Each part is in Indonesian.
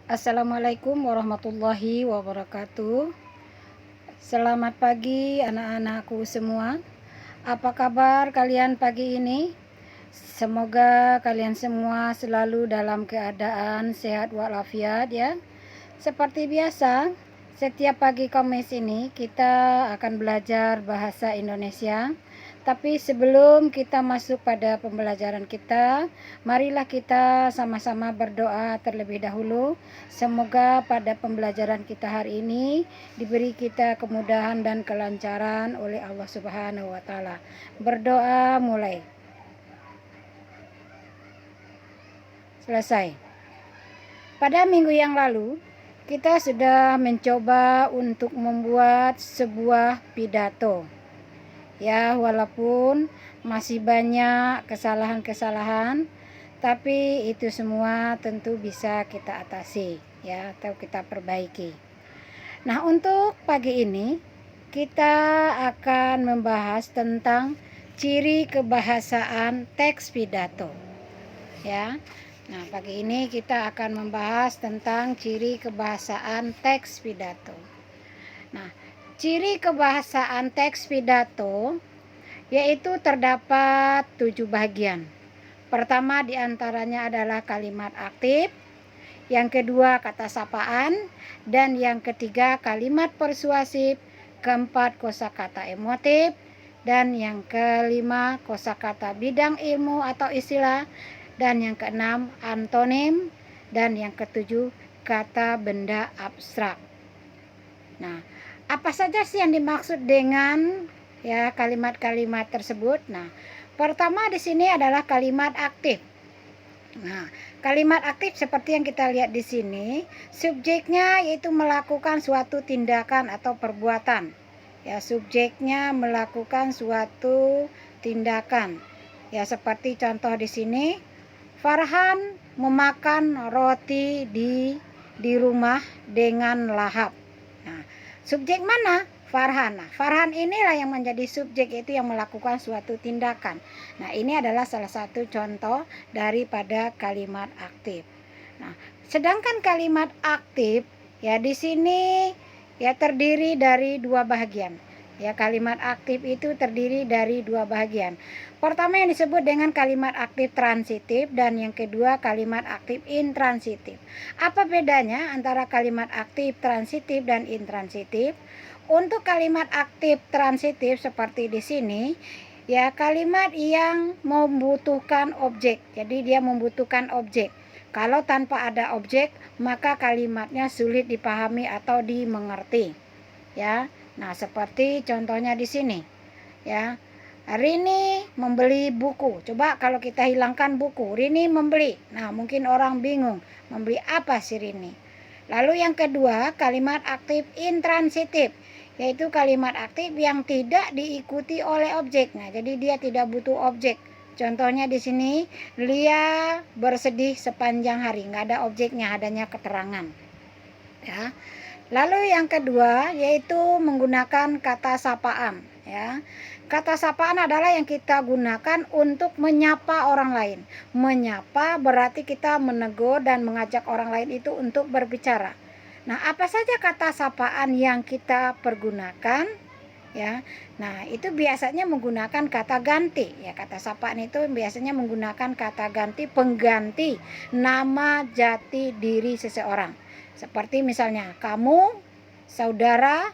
Assalamualaikum warahmatullahi wabarakatuh. Selamat pagi anak-anakku semua. Apa kabar kalian pagi ini? Semoga kalian semua selalu dalam keadaan sehat walafiat ya. Seperti biasa, setiap pagi Kamis ini kita akan belajar bahasa Indonesia. Tapi sebelum kita masuk pada pembelajaran kita, marilah kita sama-sama berdoa terlebih dahulu. Semoga pada pembelajaran kita hari ini diberi kita kemudahan dan kelancaran oleh Allah Subhanahu wa taala. Berdoa mulai. Selesai. Pada minggu yang lalu, kita sudah mencoba untuk membuat sebuah pidato. Ya, walaupun masih banyak kesalahan-kesalahan, tapi itu semua tentu bisa kita atasi ya, atau kita perbaiki. Nah, untuk pagi ini kita akan membahas tentang ciri kebahasaan teks pidato. Ya. Nah, pagi ini kita akan membahas tentang ciri kebahasaan teks pidato. Nah, ciri kebahasaan teks pidato yaitu terdapat 7 bagian. Pertama diantaranya adalah kalimat aktif, yang kedua kata sapaan, dan yang ketiga kalimat persuasif, keempat kosakata emotif, dan yang kelima kosakata bidang ilmu atau istilah, dan yang keenam antonim, dan yang ketujuh kata benda abstrak. Nah, apa saja sih yang dimaksud dengan ya kalimat-kalimat tersebut? Nah, pertama di sini adalah kalimat aktif. Nah, kalimat aktif seperti yang kita lihat di sini, subjeknya yaitu melakukan suatu tindakan atau perbuatan. Ya, subjeknya melakukan suatu tindakan. Ya, seperti contoh di sini, Farhan memakan roti di rumah dengan lahap. Nah, subjek mana? Farhan. Nah, Farhan inilah yang menjadi subjek, itu yang melakukan suatu tindakan. Nah, ini adalah salah satu contoh daripada kalimat aktif. Nah, sedangkan kalimat aktif ya di sini ya terdiri dari dua bagian. Ya, kalimat aktif itu terdiri dari dua bagian. Pertama yang disebut dengan kalimat aktif transitif dan yang kedua kalimat aktif intransitif. Apa bedanya antara kalimat aktif transitif dan intransitif? Untuk kalimat aktif transitif seperti di sini, ya kalimat yang membutuhkan objek. Jadi dia membutuhkan objek. Kalau tanpa ada objek, maka kalimatnya sulit dipahami atau dimengerti. Ya. Nah, seperti contohnya di sini. Ya. Rini membeli buku. Coba kalau kita hilangkan buku, Rini membeli. Nah, mungkin orang bingung, membeli apa sih Rini? Lalu yang kedua, kalimat aktif intransitif, yaitu kalimat aktif yang tidak diikuti oleh objek. Nah, jadi dia tidak butuh objek. Contohnya di sini, Lia bersedih sepanjang hari. Nggak ada objeknya, adanya keterangan. Ya. Lalu yang kedua yaitu menggunakan kata sapaan. Ya. Kata sapaan adalah yang kita gunakan untuk menyapa orang lain. Menyapa berarti kita menegur dan mengajak orang lain itu untuk berbicara. Nah, apa saja kata sapaan yang kita pergunakan? Ya. Nah, itu biasanya menggunakan kata ganti. Ya, kata sapaan itu biasanya menggunakan kata ganti pengganti nama jati diri seseorang. Seperti misalnya kamu, saudara,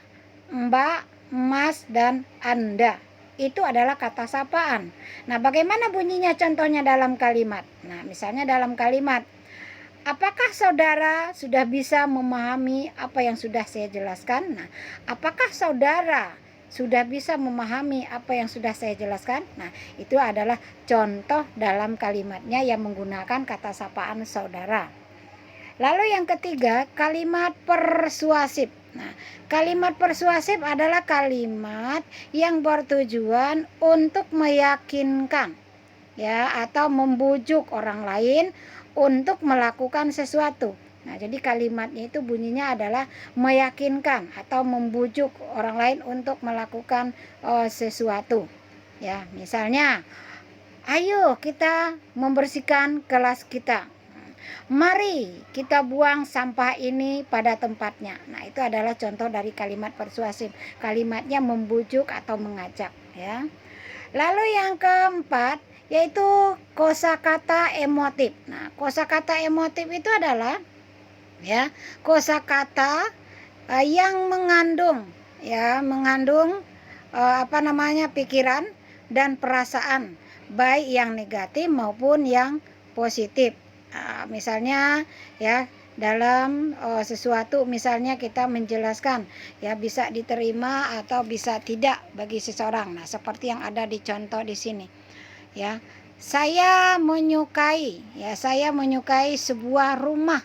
mbak, mas, dan anda. Itu adalah kata sapaan. Nah, bagaimana bunyinya contohnya dalam kalimat? Nah, misalnya dalam kalimat, apakah saudara sudah bisa memahami apa yang sudah saya jelaskan? Nah, apakah saudara sudah bisa memahami apa yang sudah saya jelaskan? Nah, itu adalah contoh dalam kalimatnya yang menggunakan kata sapaan saudara. Lalu yang ketiga, kalimat persuasif. Nah, kalimat persuasif adalah kalimat yang bertujuan untuk meyakinkan ya atau membujuk orang lain untuk melakukan sesuatu. Nah, jadi kalimatnya itu bunyinya adalah meyakinkan atau membujuk orang lain untuk melakukan sesuatu. Ya, misalnya, ayo kita membersihkan kelas kita. Mari kita buang sampah ini pada tempatnya. Nah, itu adalah contoh dari kalimat persuasif. Kalimatnya membujuk atau mengajak, ya. Lalu yang keempat yaitu kosakata emotif. Nah, kosakata emotif itu adalah ya kosakata yang mengandung pikiran dan perasaan baik yang negatif maupun yang positif. Misalnya ya dalam sesuatu, misalnya kita menjelaskan ya bisa diterima atau bisa tidak bagi seseorang. Nah, seperti yang ada di contoh di sini ya. Saya menyukai sebuah rumah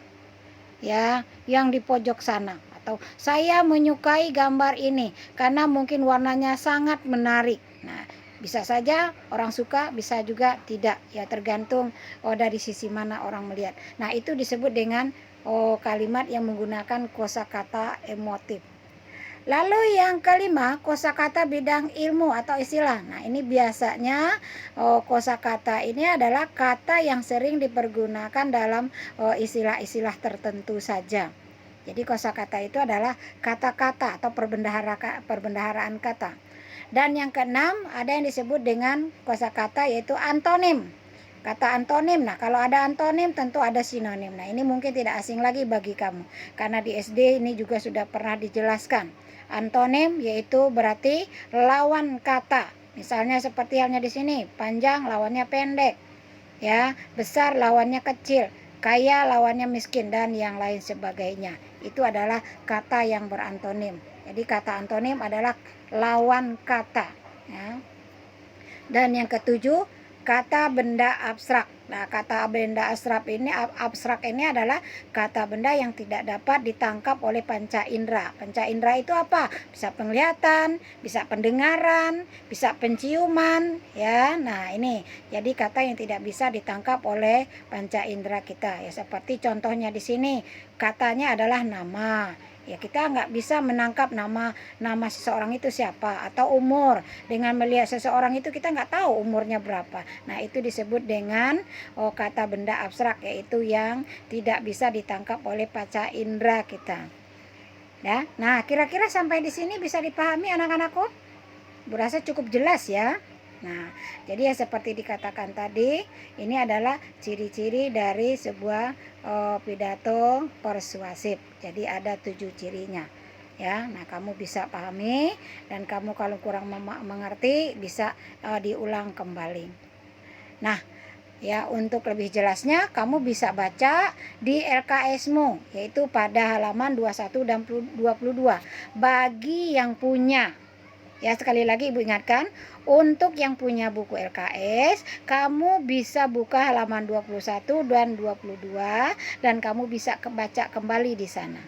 ya yang di pojok sana, atau saya menyukai gambar ini karena mungkin warnanya sangat menarik. Nah, bisa saja orang suka, bisa juga tidak, ya tergantung dari sisi mana orang melihat. Nah, itu disebut dengan kalimat yang menggunakan kosakata emotif. Lalu yang kelima, kosakata bidang ilmu atau istilah. Nah, ini biasanya kosakata ini adalah kata yang sering dipergunakan dalam istilah-istilah tertentu saja. Jadi kosakata itu adalah kata-kata atau perbendaharaan kata. Dan yang keenam, ada yang disebut dengan kosakata yaitu antonim. Kata antonim. Nah, kalau ada antonim tentu ada sinonim. Nah, ini mungkin tidak asing lagi bagi kamu karena di SD ini juga sudah pernah dijelaskan. Antonim yaitu berarti lawan kata. Misalnya seperti halnya di sini, panjang lawannya pendek. Ya, besar lawannya kecil, kaya lawannya miskin, dan yang lain sebagainya. Itu adalah kata yang berantonim. Jadi kata antonim adalah lawan kata, ya. Dan yang ketujuh, kata benda abstrak. Nah, kata benda abstrak ini adalah kata benda yang tidak dapat ditangkap oleh panca indera. Panca indera itu apa? Bisa penglihatan, bisa pendengaran, bisa penciuman, ya. Nah, ini jadi kata yang tidak bisa ditangkap oleh panca indera kita. Ya, seperti contohnya di sini, katanya adalah nama. Ya, kita nggak bisa menangkap nama seseorang itu siapa, atau umur. Dengan melihat seseorang itu kita nggak tahu umurnya berapa. Nah, itu disebut dengan kata benda abstrak, yaitu yang tidak bisa ditangkap oleh panca indera kita. Ya, nah kira-kira sampai di sini bisa dipahami anak-anakku? Berasa cukup jelas ya. Nah, jadi ya seperti dikatakan tadi, ini adalah ciri-ciri dari sebuah pidato persuasif. Jadi ada 7 cirinya. Ya, nah kamu bisa pahami, dan kamu kalau kurang mengerti bisa diulang kembali. Nah, ya untuk lebih jelasnya kamu bisa baca di LKS-mu, yaitu pada halaman 21 dan 22. Bagi yang punya, ya sekali lagi Ibu ingatkan, untuk yang punya buku LKS, kamu bisa buka halaman 21 dan 22 dan kamu bisa baca kembali di sana.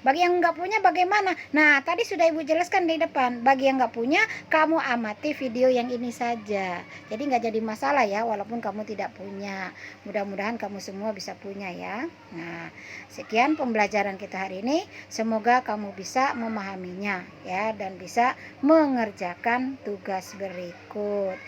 Bagi yang nggak punya bagaimana? Nah, tadi sudah Ibu jelaskan di depan. Bagi yang nggak punya, kamu amati video yang ini saja. Jadi nggak jadi masalah ya, walaupun kamu tidak punya. Mudah-mudahan kamu semua bisa punya ya. Nah, sekian pembelajaran kita hari ini. Semoga kamu bisa memahaminya ya, dan bisa mengerjakan tugas berikut.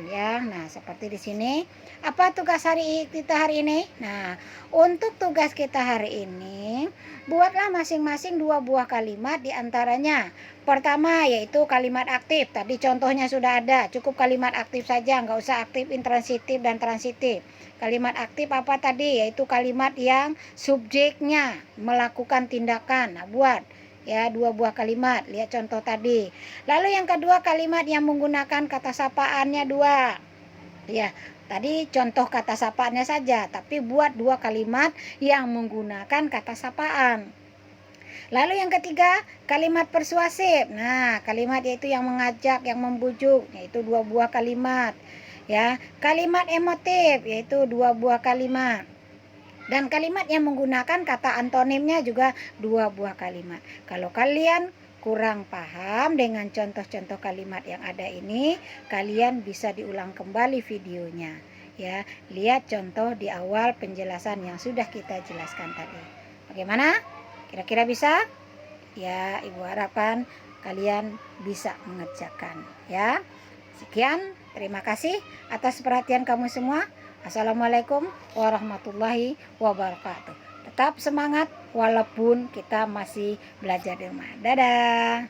Ya, nah seperti di sini. Apa tugas kita hari ini? Nah, untuk tugas kita hari ini, buatlah masing-masing 2 buah kalimat diantaranya. Pertama yaitu kalimat aktif. Tadi contohnya sudah ada. Cukup kalimat aktif saja, nggak usah aktif intransitif dan transitif. Kalimat aktif apa tadi? Yaitu kalimat yang subjeknya melakukan tindakan. Nah, buat ya 2 buah kalimat. Lihat contoh tadi. Lalu yang kedua, kalimat yang menggunakan kata sapaannya 2. Ya, tadi contoh kata sapaannya saja, tapi buat 2 kalimat yang menggunakan kata sapaan. Lalu yang ketiga, kalimat persuasif. Nah, kalimat yaitu yang mengajak, yang membujuk, yaitu 2 buah kalimat. Ya, kalimat emotif yaitu 2 buah kalimat. Dan kalimat yang menggunakan kata antonimnya juga 2 buah kalimat. Kalau kalian kurang paham dengan contoh-contoh kalimat yang ada ini, kalian bisa diulang kembali videonya. Ya, lihat contoh di awal penjelasan yang sudah kita jelaskan tadi. Bagaimana? Kira-kira bisa? Ya, Ibu harapkan kalian bisa mengerjakan ya. Sekian, terima kasih atas perhatian kamu semua. Assalamualaikum warahmatullahi wabarakatuh. Tetap semangat walaupun kita masih belajar di rumah. Dadah.